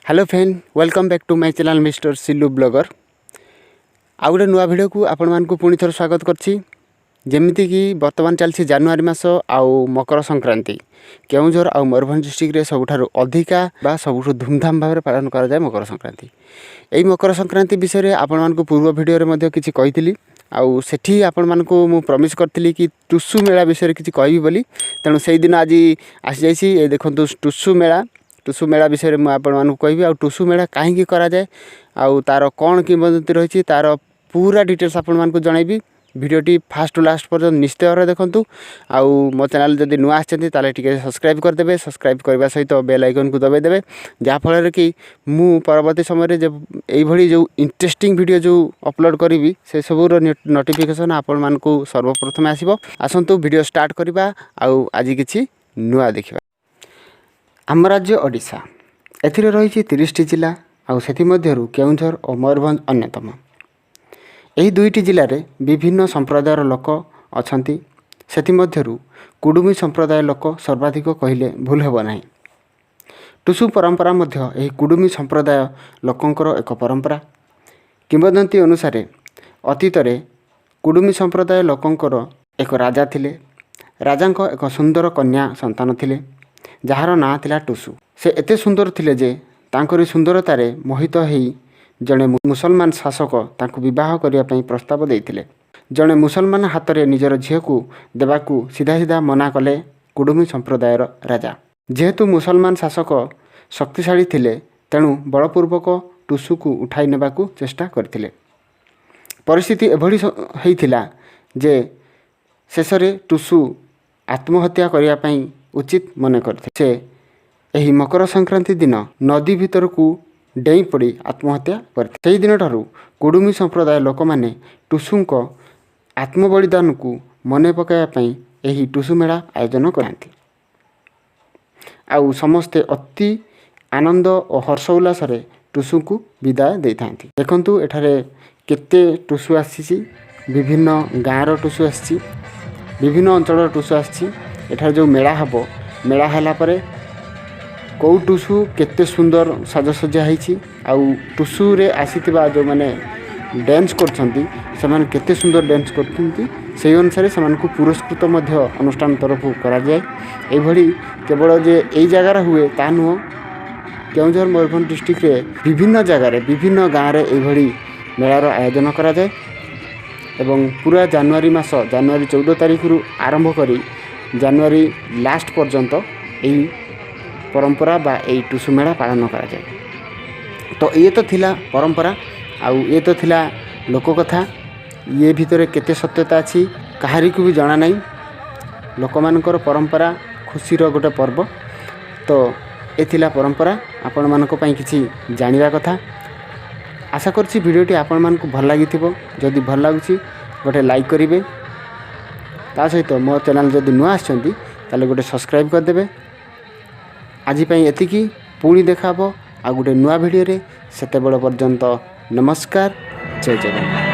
Hello friend, welcome back to my channel mister Sillu blogger. आउ गोटे नुआ भिडियो को आपण मानकु पुणी थर स्वागत करछि। जेमिति कि वर्तमान चलछि जनवरी मास आउ मकर संक्रांति। केउझर आउ मयूरभंज डिस्ट्रिक्ट रे सबुठारु अधिका बा सबुठु धूमधाम भाव पालन करा जाय मकर संक्रांति। एई मकर संक्रांति विषय रे आपण मानकु पूर्व भिडियो रे मध्ये किछि कहिथिली। आउ सेठी आपण मानकु मु प्रॉमिस करथिली कि टुसु मेला विषय रे किछि कहबी बोली। तेणु सेई दिन आज आसी जाइछि। ए देखंतु टुसु मेला विषय में आपण मानकु कहबी। आ टुसु मेला कहीं करा जाए आउ तार कौन किंवदंती रही तार पूरा डिटेल्स आपण मानकु जनैबी। वीडियोटी फास्ट टू लास्ट पर्यंत निश्चय भाव देखंतु। आउ मो चैनल जदि नुआ आछथि ताले टिके सब्सक्राइब कर देबे। सब्सक्राइब करबा सहित बेल आइकन को दबाई देबे, जा फल कि मु परवर्ती समय रे एई भली जो इंटरेस्टिंग वीडियो जो अपलोड करिवि से सबुर नोटिफिकेशन आपण मानकु सर्वप्रथम आसीबो। आसंतु वीडियो स्टार्ट करिबा। आउ आज किछि नुआ देखिबा। आम राज्य ओडिशा एथिरे रही 30टी जिला आउ सेथि मध्यरु केउझर और मयूरभंज अन्यतम। एही दुईटी जिले में विभिन्न संप्रदायर लोक अछंती। सेथि मध्यरु कुडुमी संप्रदाय लोक सर्वाधिक कहिले भूल हेबो नाही। टुसु परंपरा मध्य एही कुडुमी संप्रदाय लोकंकर एक परंपरा। किंवदंती अनुसार अतीत रे कुडुमी संप्रदाय लोकंकर एक राजा थिले। राजांक एक सुंदर कन्या संतान थिले जार ना थिला टुसु। से एते सुंदर थिले जे तांकरी सुंदरतारे मोहित हेई जड़े मुसलमान शासक तांकु विवाह करिया पई प्रस्ताव देइथिले। जड़े मुसलमान हाथ में निजर झील को देवाकू सीधा सीधा मना कले कुडुमी संप्रदायर राजा। जेहेतु मुसलमान शासक शक्तिशाली थिले तेणु बलपूर्वक टुसु को उठाई नेबाकू चेष्टा करथिले। परिस्थिति एभली हेइथिला जे शेषरे टुसु आत्महत्या करिया पई उचित मन करथिले। से एही मकर संक्रांति दिन नदी भीतर को डेई पड़ी आत्महत्या करथिले। सेही दिन ठारू कुडुमी संप्रदाय लोक माने टुसुंक आत्मबलिदान को मने पकाया पई एही टुसु मेला आयोजन करथि। आउ समस्ते अति आनंद और हर्ष उल्लास रे टुसु को विदाय देथांती। देखंतु एठारे केते टुसु आसीछि। विभिन्न गाँर टुसु आसीछि, विभिन्न अंचल टुसु आसीछि। एठार जो मेला हबो, मेला हैला परे कौ टुसु केते सुंदर साजसज्जा होइछि। आउ टुसु रे आसीथिबा जो माने डांस करछंती से माने केते सुंदर डांस करछंती। सेही अनुसार से मानकु पुरस्कृत मध्य अनुष्ठान तरफ करा जाय। एई भली केवल जे एई जगह हुए ता नुह, केउझर मयूरभंज डिस्ट्रिक्ट रे विभिन्न जगह रे विभिन्न गाँव रे एई भली मेलार आयोजन करा जाय। एवं पूरा जनवरी मास जनवरी 14 तारिख रु आरंभ करी जनवरी लास्ट पर्यंत एई परंपरा बा एई टुसु मेला पालन करा जाए। तो ये तो थिला परंपरा आउ ये तो थिला लोक कथा। ये भितरे केते सत्यता अछि काहारी को भी जाना नहीं। लोक मानकर परंपरा खुशीर गोटे पर्व। तो ये थिला परंपरा आपण मानक पई किछि जानिबा कथा। आशा करछि वीडियोटी आपण मानक भल लागिथिबो। जदि भल लागुछि गोटे लाइक करिवे। ता सहित मो चैनल जदि नुआ आछंती ताले गोटे सब्सक्राइब कर देबे। आज पई एतिकी पुणी देखाबो आ गोटे नुआ वीडियो रे। सेते बेल पर्यंत नमस्कार, जय जगन्नाथ।